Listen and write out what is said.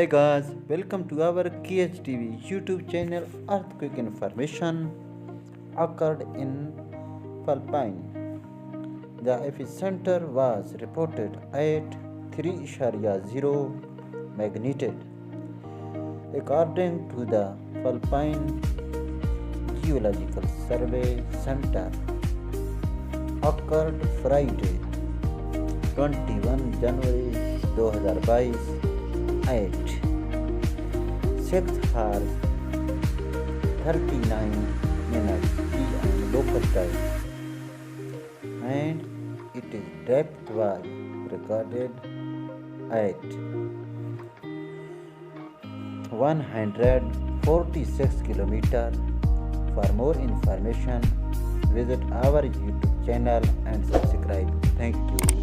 Hey guys, welcome to our KHTV YouTube channel. Earthquake information occurred in Philippine. The epicenter was reported at 3.0 magnitude. According to the Philippine Geological Survey Center, occurred Friday 21 January 2022 at 6 hours 39 minutes PM local time, and its depth was recorded at 146 kilometers. For more information, visit our YouTube channel and subscribe. Thank you.